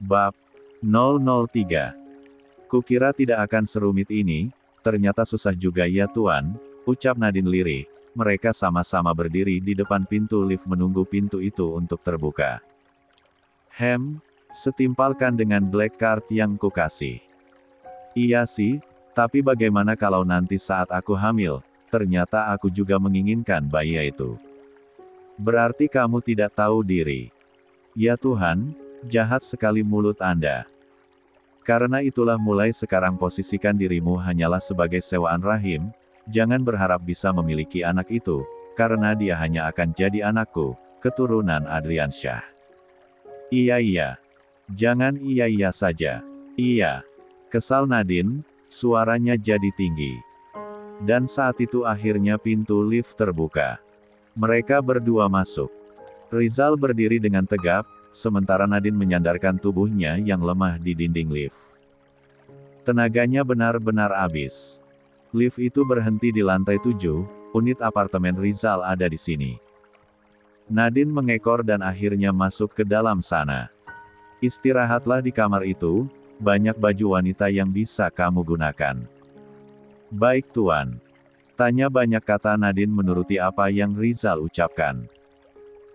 Bab 003. Kukira tidak akan serumit ini, ternyata susah juga ya tuan, ucap Nadine lirih. Mereka sama-sama berdiri di depan pintu lift menunggu pintu itu untuk terbuka. Setimpalkan dengan black card yang kukasih. Iya sih, tapi bagaimana kalau nanti saat aku hamil, ternyata aku juga menginginkan bayi itu. Berarti kamu tidak tahu diri. Ya Tuhan, jahat sekali mulut Anda. Karena itulah mulai sekarang posisikan dirimu hanyalah sebagai sewaan rahim, jangan berharap bisa memiliki anak itu, karena dia hanya akan jadi anakku, keturunan Adriansyah. Iya. Jangan iya saja. Iya. Kesal Nadine, suaranya jadi tinggi. Dan saat itu akhirnya pintu lift terbuka. Mereka berdua masuk. Rizal berdiri dengan tegap, sementara Nadine menyandarkan tubuhnya yang lemah di dinding lift. Tenaganya benar-benar habis. Lift itu berhenti di lantai 7, unit apartemen Rizal ada di sini. Nadine mengekor dan akhirnya masuk ke dalam sana. Istirahatlah di kamar itu, banyak baju wanita yang bisa kamu gunakan. Baik tuan. Tanya banyak kata Nadine menuruti apa yang Rizal ucapkan.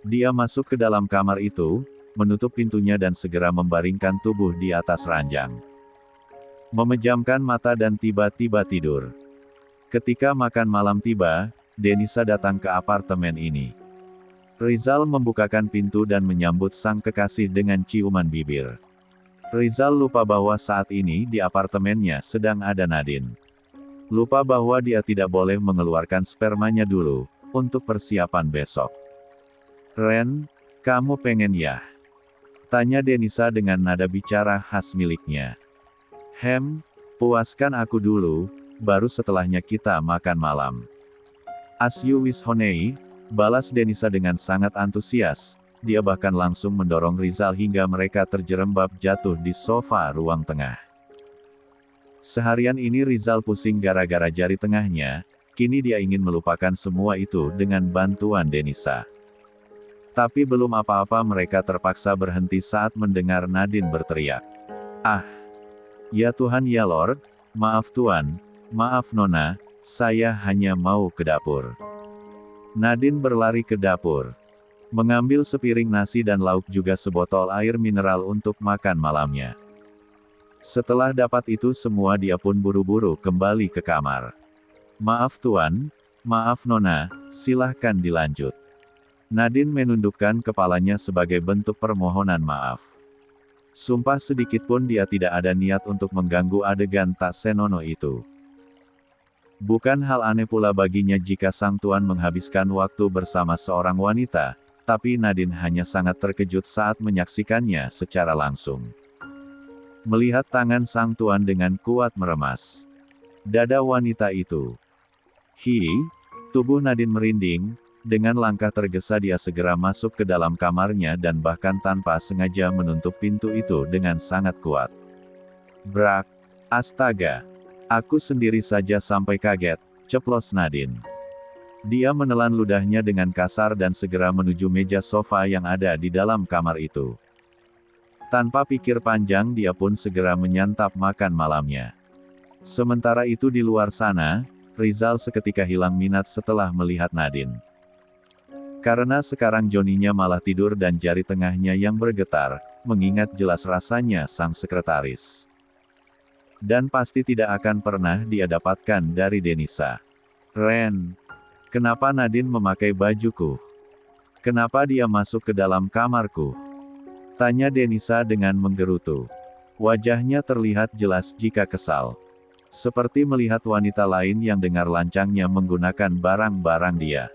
Dia masuk ke dalam kamar itu, menutup pintunya dan segera membaringkan tubuh di atas ranjang. Memejamkan mata dan tiba-tiba tidur. Ketika makan malam tiba, Denisa datang ke apartemen ini. Rizal membukakan pintu dan menyambut sang kekasih dengan ciuman bibir. Rizal lupa bahwa saat ini di apartemennya sedang ada Nadine. Lupa bahwa dia tidak boleh mengeluarkan spermanya dulu, untuk persiapan besok. Ren, kamu pengen ya? Tanya Denisa dengan nada bicara khas miliknya. Puaskan aku dulu, baru setelahnya kita makan malam. As you wish honey, balas Denisa dengan sangat antusias, dia bahkan langsung mendorong Rizal hingga mereka terjerembab jatuh di sofa ruang tengah. Seharian ini Rizal pusing gara-gara jari tengahnya, kini dia ingin melupakan semua itu dengan bantuan Denisa. Tapi belum apa-apa mereka terpaksa berhenti saat mendengar Nadine berteriak. Ah! Ya Tuhan ya Lord, maaf Tuan, maaf Nona, saya hanya mau ke dapur. Nadine berlari ke dapur. Mengambil sepiring nasi dan lauk juga sebotol air mineral untuk makan malamnya. Setelah dapat itu semua dia pun buru-buru kembali ke kamar. Maaf Tuan, maaf Nona, silahkan dilanjut. Nadine menundukkan kepalanya sebagai bentuk permohonan maaf. Sumpah sedikit pun dia tidak ada niat untuk mengganggu adegan tak senonoh itu. Bukan hal aneh pula baginya jika sang tuan menghabiskan waktu bersama seorang wanita, tapi Nadine hanya sangat terkejut saat menyaksikannya secara langsung. Melihat tangan sang tuan dengan kuat meremas dada wanita itu. Tubuh Nadine merinding. Dengan langkah tergesa dia segera masuk ke dalam kamarnya dan bahkan tanpa sengaja menutup pintu itu dengan sangat kuat. Brak! Astaga! Aku sendiri saja sampai kaget, ceplos Nadine. Dia menelan ludahnya dengan kasar dan segera menuju meja sofa yang ada di dalam kamar itu. Tanpa pikir panjang dia pun segera menyantap makan malamnya. Sementara itu di luar sana, Rizal seketika hilang minat setelah melihat Nadine. Karena sekarang Johnny-nya malah tidur dan jari tengahnya yang bergetar, mengingat jelas rasanya sang sekretaris. Dan pasti tidak akan pernah dia dapatkan dari Denisa. Ren, kenapa Nadine memakai bajuku? Kenapa dia masuk ke dalam kamarku? Tanya Denisa dengan menggerutu. Wajahnya terlihat jelas jika kesal. Seperti melihat wanita lain yang dengar lancangnya menggunakan barang-barang dia.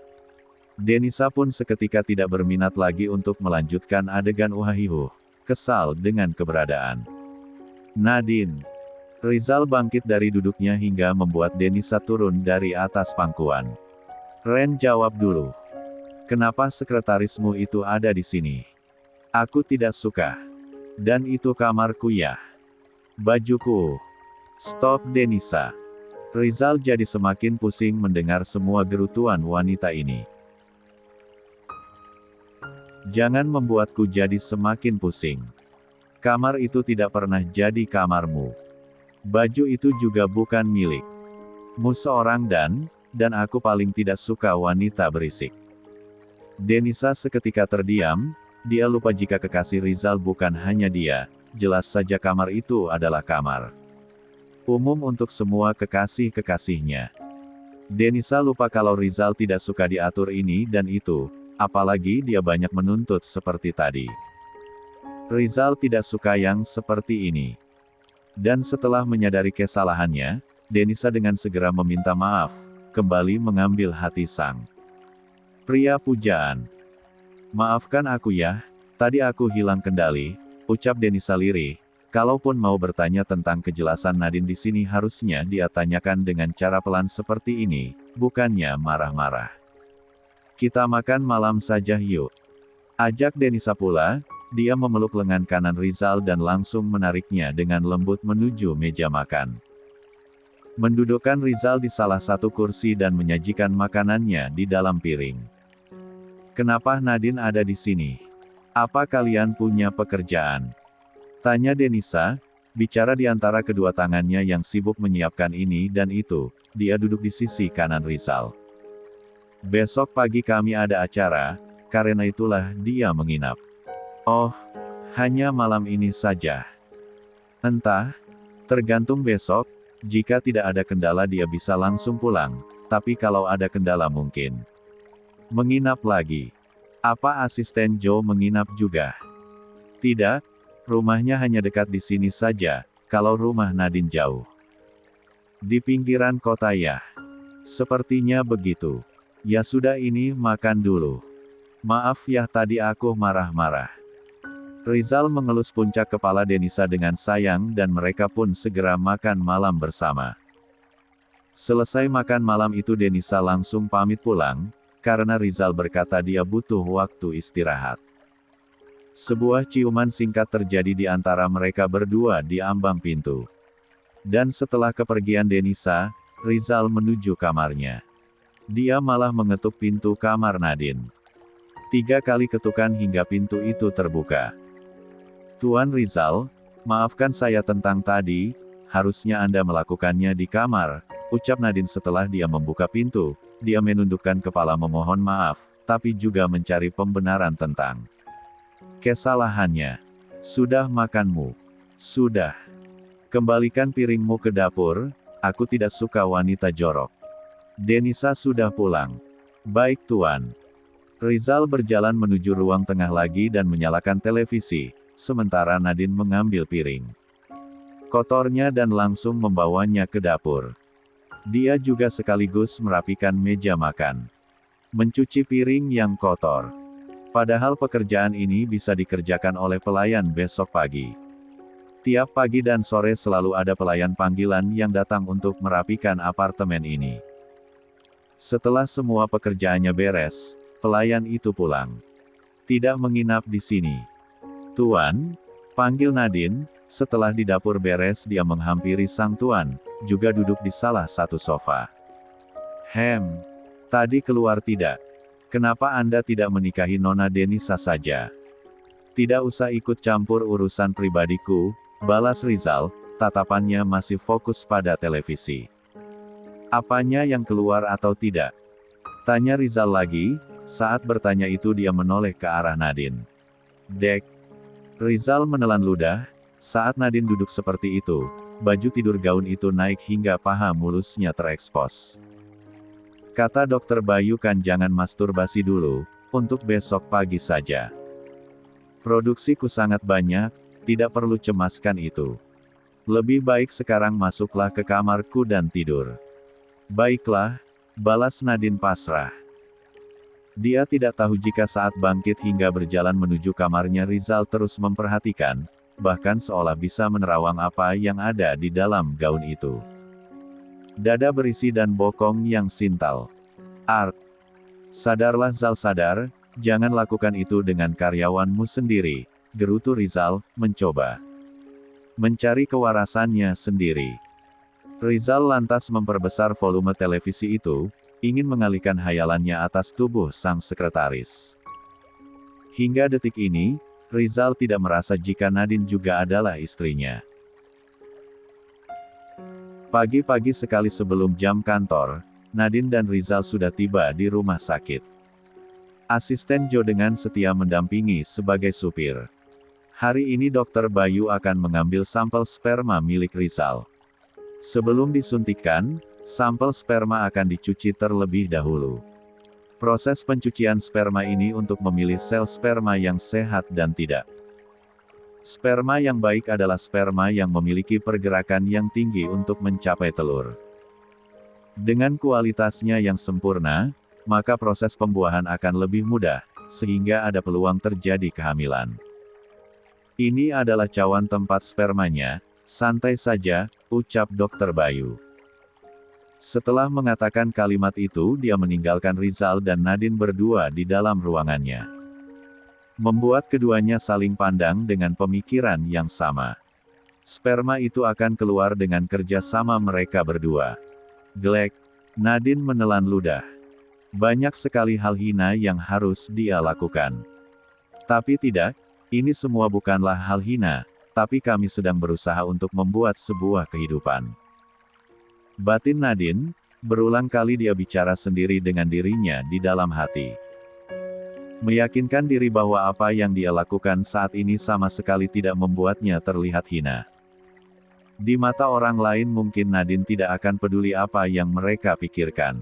Denisa pun seketika tidak berminat lagi untuk melanjutkan adegan uhahihu, kesal dengan keberadaan Nadine. Rizal bangkit dari duduknya hingga membuat Denisa turun dari atas pangkuan. Ren jawab dulu. Kenapa sekretarismu itu ada di sini? Aku tidak suka. Dan itu kamarku ya. Bajuku. Stop Denisa. Rizal jadi semakin pusing mendengar semua gerutuan wanita ini. Jangan membuatku jadi semakin pusing. Kamar itu tidak pernah jadi kamarmu. Baju itu juga bukan milikmu seorang dan aku paling tidak suka wanita berisik. Denisa seketika terdiam, dia lupa jika kekasih Rizal bukan hanya dia, jelas saja kamar itu adalah kamar umum untuk semua kekasih-kekasihnya. Denisa lupa kalau Rizal tidak suka diatur ini dan itu, apalagi dia banyak menuntut seperti tadi. Rizal tidak suka yang seperti ini. Dan setelah menyadari kesalahannya, Denisa dengan segera meminta maaf, kembali mengambil hati sang pria pujaan. "Maafkan aku ya, tadi aku hilang kendali," ucap Denisa lirih. Kalaupun mau bertanya tentang kejelasan Nadine di sini harusnya dia tanyakan dengan cara pelan seperti ini, bukannya marah-marah. "Kita makan malam saja yuk," ajak Denisa pula. Dia memeluk lengan kanan Rizal dan langsung menariknya dengan lembut menuju meja makan. Mendudukkan Rizal di salah satu kursi dan menyajikan makanannya di dalam piring. "Kenapa Nadine ada di sini? Apa kalian punya pekerjaan?" tanya Denisa, bicara di antara kedua tangannya yang sibuk menyiapkan ini dan itu. Dia duduk di sisi kanan Rizal. "Besok pagi kami ada acara, karena itulah dia menginap." "Oh, hanya malam ini saja?" "Entah, tergantung besok, jika tidak ada kendala dia bisa langsung pulang, tapi kalau ada kendala mungkin menginap lagi." "Apa asisten Joe menginap juga?" "Tidak, rumahnya hanya dekat di sini saja, kalau rumah Nadine jauh di pinggiran kota ya." "Sepertinya begitu. Ya sudah ini makan dulu. Maaf ya tadi aku marah-marah." Rizal mengelus puncak kepala Denisa dengan sayang dan mereka pun segera makan malam bersama. Selesai makan malam itu Denisa langsung pamit pulang, karena Rizal berkata dia butuh waktu istirahat. Sebuah ciuman singkat terjadi di antara mereka berdua di ambang pintu. Dan setelah kepergian Denisa, Rizal menuju kamarnya. Dia malah mengetuk pintu kamar Nadine. 3 kali ketukan hingga pintu itu terbuka. "Tuan Rizal, maafkan saya tentang tadi, harusnya Anda melakukannya di kamar," ucap Nadine setelah dia membuka pintu. Dia menundukkan kepala memohon maaf, tapi juga mencari pembenaran tentang kesalahannya. "Sudah makanmu? Sudah. Kembalikan piringmu ke dapur, aku tidak suka wanita jorok." "Denisa sudah pulang." "Baik tuan." Rizal berjalan menuju ruang tengah lagi dan menyalakan televisi, sementara Nadine mengambil piring kotornya dan langsung membawanya ke dapur. Dia juga sekaligus merapikan meja makan. Mencuci piring yang kotor. Padahal pekerjaan ini bisa dikerjakan oleh pelayan besok pagi. Tiap pagi dan sore selalu ada pelayan panggilan yang datang untuk merapikan apartemen ini. Setelah semua pekerjaannya beres, pelayan itu pulang. "Tidak menginap di sini, Tuan?" panggil Nadine. Setelah di dapur beres dia menghampiri sang tuan, juga duduk di salah satu sofa. Tadi keluar tidak? Kenapa Anda tidak menikahi Nona Denisa saja?" "Tidak usah ikut campur urusan pribadiku," balas Rizal, tatapannya masih fokus pada televisi. "Apanya yang keluar atau tidak?" tanya Rizal lagi. Saat bertanya itu dia menoleh ke arah Nadine. "Dek." Rizal menelan ludah. Saat Nadine duduk seperti itu, baju tidur gaun itu naik hingga paha mulusnya terekspos. "Kata dokter Bayu kan jangan masturbasi dulu, untuk besok pagi saja. Produksiku sangat banyak, tidak perlu cemaskan itu. Lebih baik sekarang masuklah ke kamarku dan tidur." "Baiklah," balas Nadine pasrah. Dia tidak tahu jika saat bangkit hingga berjalan menuju kamarnya Rizal terus memperhatikan, bahkan seolah bisa menerawang apa yang ada di dalam gaun itu. Dada berisi dan bokong yang sintal. "Art. Sadarlah Zal, sadar, jangan lakukan itu dengan karyawanmu sendiri," gerutu Rizal, mencoba mencari kewarasannya sendiri. Rizal lantas memperbesar volume televisi itu, ingin mengalihkan hayalannya atas tubuh sang sekretaris. Hingga detik ini, Rizal tidak merasa jika Nadine juga adalah istrinya. Pagi-pagi sekali sebelum jam kantor, Nadine dan Rizal sudah tiba di rumah sakit. Asisten Joe dengan setia mendampingi sebagai supir. Hari ini Dokter Bayu akan mengambil sampel sperma milik Rizal. Sebelum disuntikkan, sampel sperma akan dicuci terlebih dahulu. Proses pencucian sperma ini untuk memilih sel sperma yang sehat dan tidak. Sperma yang baik adalah sperma yang memiliki pergerakan yang tinggi untuk mencapai telur. Dengan kualitasnya yang sempurna, maka proses pembuahan akan lebih mudah, sehingga ada peluang terjadi kehamilan. Ini adalah cawan tempat spermanya, santai saja, ucap Dokter Bayu. Setelah mengatakan kalimat itu, dia meninggalkan Rizal dan Nadine berdua di dalam ruangannya. Membuat keduanya saling pandang dengan pemikiran yang sama. Sperma itu akan keluar dengan kerja sama mereka berdua. Glek, Nadine menelan ludah. Banyak sekali hal hina yang harus dia lakukan. Tapi tidak, ini semua bukanlah hal hina, tapi kami sedang berusaha untuk membuat sebuah kehidupan. Batin Nadine, berulang kali dia bicara sendiri dengan dirinya di dalam hati. Meyakinkan diri bahwa apa yang dia lakukan saat ini sama sekali tidak membuatnya terlihat hina. Di mata orang lain mungkin Nadine tidak akan peduli apa yang mereka pikirkan.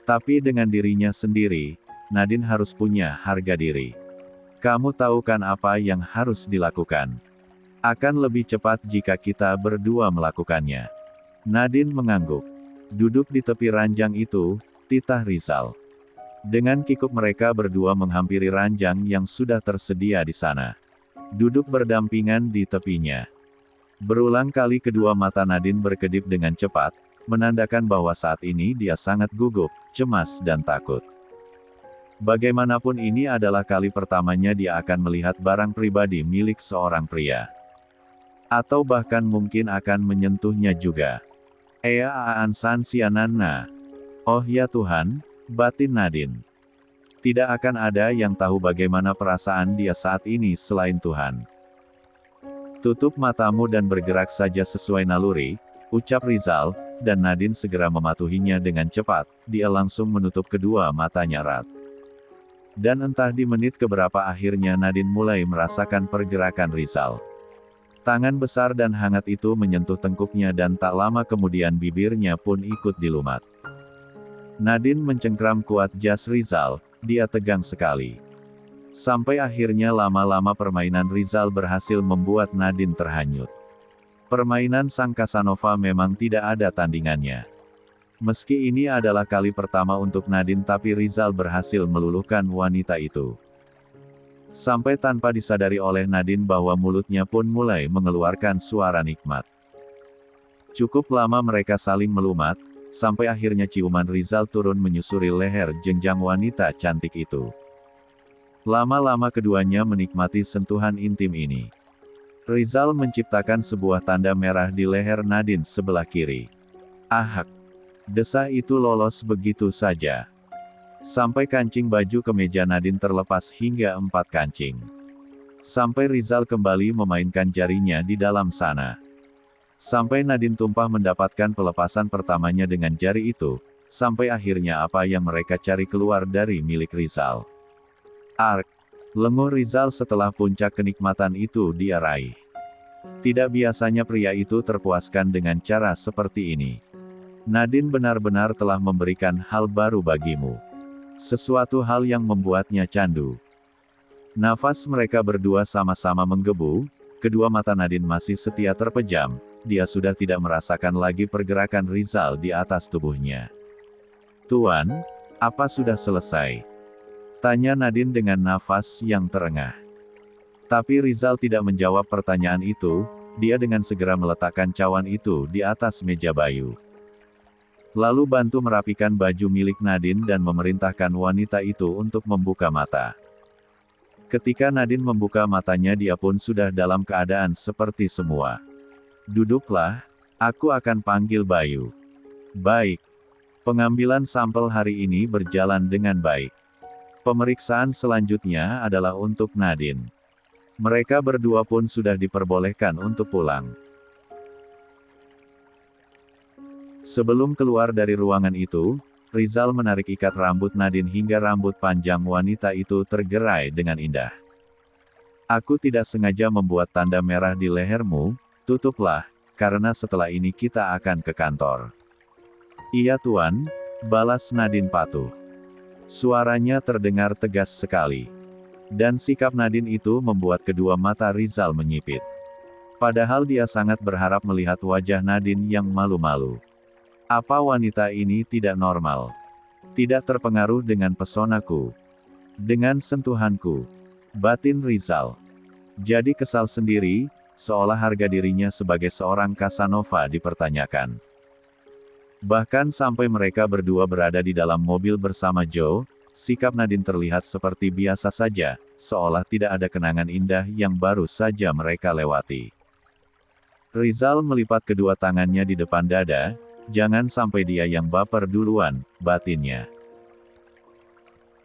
Tapi dengan dirinya sendiri, Nadine harus punya harga diri. Kamu tahu kan apa yang harus dilakukan? Akan lebih cepat jika kita berdua melakukannya. Nadine mengangguk. Duduk di tepi ranjang itu, titah Rizal. Dengan kikuk mereka berdua menghampiri ranjang yang sudah tersedia di sana. Duduk berdampingan di tepinya. Berulang kali kedua mata Nadine berkedip dengan cepat, menandakan bahwa saat ini dia sangat gugup, cemas dan takut. Bagaimanapun ini adalah kali pertamanya dia akan melihat barang pribadi milik seorang pria. Atau bahkan mungkin akan menyentuhnya juga. Aan san sianana. Oh ya Tuhan, batin Nadine. Tidak akan ada yang tahu bagaimana perasaan dia saat ini selain Tuhan. Tutup matamu dan bergerak saja sesuai naluri, ucap Rizal, dan Nadine segera mematuhinya dengan cepat, dia langsung menutup kedua matanya erat. Dan entah di menit keberapa akhirnya Nadine mulai merasakan pergerakan Rizal. Tangan besar dan hangat itu menyentuh tengkuknya dan tak lama kemudian bibirnya pun ikut dilumat. Nadine mencengkram kuat jas Rizal, dia tegang sekali. Sampai akhirnya lama-lama permainan Rizal berhasil membuat Nadine terhanyut. Permainan sang Casanova memang tidak ada tandingannya. Meski ini adalah kali pertama untuk Nadine tapi Rizal berhasil meluluhkan wanita itu. Sampai tanpa disadari oleh Nadine bahwa mulutnya pun mulai mengeluarkan suara nikmat. Cukup lama mereka saling melumat, sampai akhirnya ciuman Rizal turun menyusuri leher jenjang wanita cantik itu. Lama-lama keduanya menikmati sentuhan intim ini. Rizal menciptakan sebuah tanda merah di leher Nadine sebelah kiri. Ahak! Desah itu lolos begitu saja. Sampai kancing baju kemeja Nadine terlepas hingga 4 kancing. Sampai Rizal kembali memainkan jarinya di dalam sana. Sampai Nadine tumpah mendapatkan pelepasan pertamanya dengan jari itu, sampai akhirnya apa yang mereka cari keluar dari milik Rizal. Ark! Lenguh Rizal setelah puncak kenikmatan itu dia raih. Tidak biasanya pria itu terpuaskan dengan cara seperti ini. Nadine benar-benar telah memberikan hal baru bagimu. Sesuatu hal yang membuatnya candu. Nafas mereka berdua sama-sama menggebu, kedua mata Nadine masih setia terpejam, dia sudah tidak merasakan lagi pergerakan Rizal di atas tubuhnya. Tuan, apa sudah selesai? Tanya Nadine dengan nafas yang terengah. Tapi Rizal tidak menjawab pertanyaan itu, dia dengan segera meletakkan cawan itu di atas meja Bayu. Lalu bantu merapikan baju milik Nadine dan memerintahkan wanita itu untuk membuka mata. Ketika Nadine membuka matanya dia pun sudah dalam keadaan seperti semua. Duduklah, aku akan panggil Bayu. Baik. Pengambilan sampel hari ini berjalan dengan baik. Pemeriksaan selanjutnya adalah untuk Nadine. Mereka berdua pun sudah diperbolehkan untuk pulang. Sebelum keluar dari ruangan itu, Rizal menarik ikat rambut Nadine hingga rambut panjang wanita itu tergerai dengan indah. Aku tidak sengaja membuat tanda merah di lehermu, tutuplah, karena setelah ini kita akan ke kantor. Iya tuan, balas Nadine patuh. Suaranya terdengar tegas sekali. Dan sikap Nadine itu membuat kedua mata Rizal menyipit. Padahal dia sangat berharap melihat wajah Nadine yang malu-malu. Apa wanita ini tidak normal? Tidak terpengaruh dengan pesonaku. Dengan sentuhanku. Batin Rizal. Jadi kesal sendiri, seolah harga dirinya sebagai seorang Casanova dipertanyakan. Bahkan sampai mereka berdua berada di dalam mobil bersama Joe, sikap Nadine terlihat seperti biasa saja, seolah tidak ada kenangan indah yang baru saja mereka lewati. Rizal melipat kedua tangannya di depan dada, jangan sampai dia yang baper duluan, batinnya.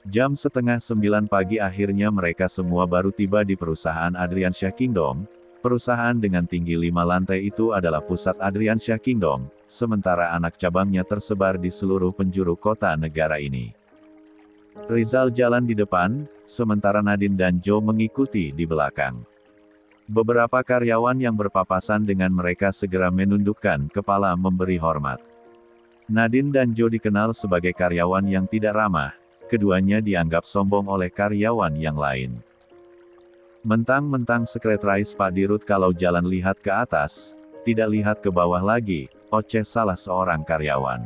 Jam 8:30 pagi akhirnya mereka semua baru tiba di perusahaan Adriansyah Kingdom. Perusahaan dengan tinggi 5 lantai itu adalah pusat Adriansyah Kingdom, sementara anak cabangnya tersebar di seluruh penjuru kota negara ini. Rizal jalan di depan, sementara Nadine dan Joe mengikuti di belakang. Beberapa karyawan yang berpapasan dengan mereka segera menundukkan kepala memberi hormat. Nadine dan Joe dikenal sebagai karyawan yang tidak ramah, keduanya dianggap sombong oleh karyawan yang lain. Mentang-mentang sekretaris Pak Dirut kalau jalan lihat ke atas, tidak lihat ke bawah lagi, oceh salah seorang karyawan.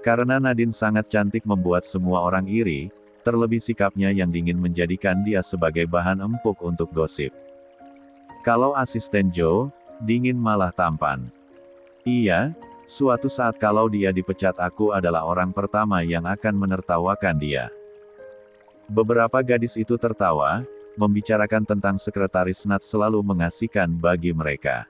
Karena Nadine sangat cantik membuat semua orang iri, terlebih sikapnya yang dingin menjadikan dia sebagai bahan empuk untuk gosip. Kalau asisten Joe, dingin malah tampan. Iya, suatu saat kalau dia dipecat aku adalah orang pertama yang akan menertawakan dia. Beberapa gadis itu tertawa, membicarakan tentang sekretaris Nat selalu mengasihkan bagi mereka.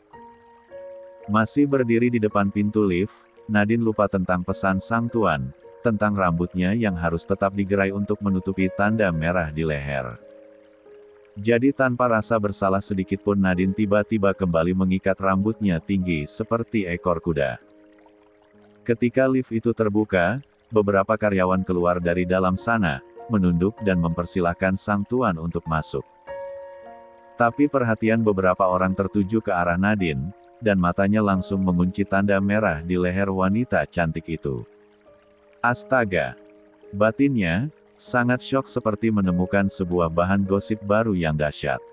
Masih berdiri di depan pintu lift, Nadine lupa tentang pesan sang tuan, tentang rambutnya yang harus tetap digerai untuk menutupi tanda merah di leher. Jadi tanpa rasa bersalah sedikitpun Nadine tiba-tiba kembali mengikat rambutnya tinggi seperti ekor kuda. Ketika lift itu terbuka, beberapa karyawan keluar dari dalam sana, menunduk dan mempersilahkan sang tuan untuk masuk. Tapi perhatian beberapa orang tertuju ke arah Nadine, dan matanya langsung mengunci tanda merah di leher wanita cantik itu. Astaga! Batinnya sangat syok seperti menemukan sebuah bahan gosip baru yang dahsyat.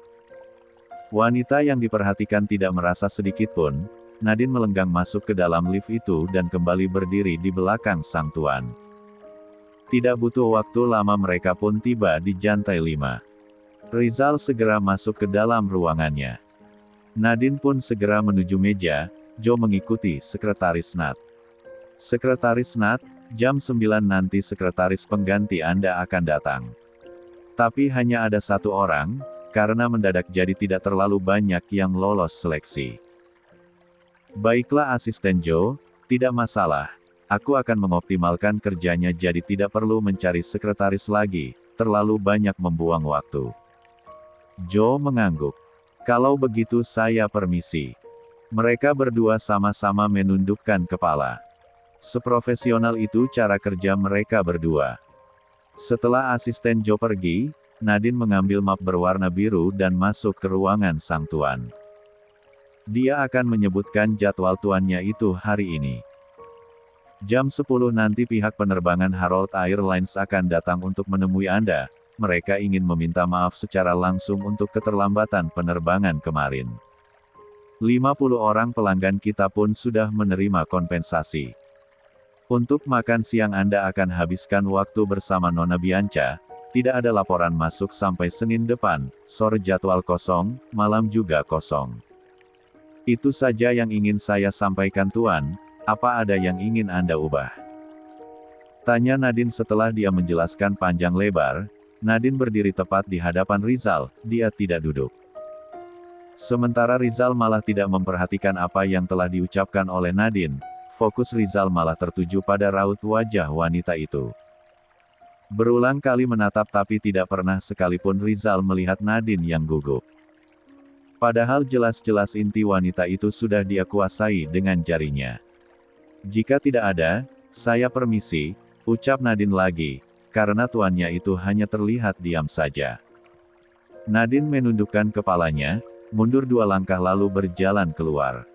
Wanita yang diperhatikan tidak merasa sedikitpun, Nadine melenggang masuk ke dalam lift itu dan kembali berdiri di belakang sang tuan. Tidak butuh waktu lama mereka pun tiba di jantai 5. Rizal segera masuk ke dalam ruangannya. Nadine pun segera menuju meja, Joe mengikuti sekretaris Nat. Sekretaris Nat, jam 9 nanti sekretaris pengganti Anda akan datang. Tapi hanya ada satu orang, karena mendadak jadi tidak terlalu banyak yang lolos seleksi. Baiklah asisten Joe, tidak masalah. Aku akan mengoptimalkan kerjanya jadi tidak perlu mencari sekretaris lagi, terlalu banyak membuang waktu. Joe mengangguk. Kalau begitu saya permisi. Mereka berdua sama-sama menundukkan kepala. Seprofesional itu cara kerja mereka berdua. Setelah asisten Joe pergi, Nadine mengambil map berwarna biru dan masuk ke ruangan sang tuan. Dia akan menyebutkan jadwal tuannya itu hari ini. Jam 10 nanti pihak penerbangan Harold Airlines akan datang untuk menemui Anda. Mereka ingin meminta maaf secara langsung untuk keterlambatan penerbangan kemarin. 50 orang pelanggan kita pun sudah menerima kompensasi. Untuk makan siang Anda akan habiskan waktu bersama Nona Bianca, tidak ada laporan masuk sampai Senin depan, sore jadwal kosong, malam juga kosong. Itu saja yang ingin saya sampaikan Tuan, apa ada yang ingin Anda ubah? Tanya Nadine setelah dia menjelaskan panjang lebar. Nadine berdiri tepat di hadapan Rizal, dia tidak duduk. Sementara Rizal malah tidak memperhatikan apa yang telah diucapkan oleh Nadine. Fokus Rizal malah tertuju pada raut wajah wanita itu. Berulang kali menatap tapi tidak pernah sekalipun Rizal melihat Nadine yang gugup. Padahal jelas-jelas inti wanita itu sudah dia kuasai dengan jarinya. Jika tidak ada, saya permisi, ucap Nadine lagi, karena tuannya itu hanya terlihat diam saja. Nadine menundukkan kepalanya, mundur 2 langkah lalu berjalan keluar.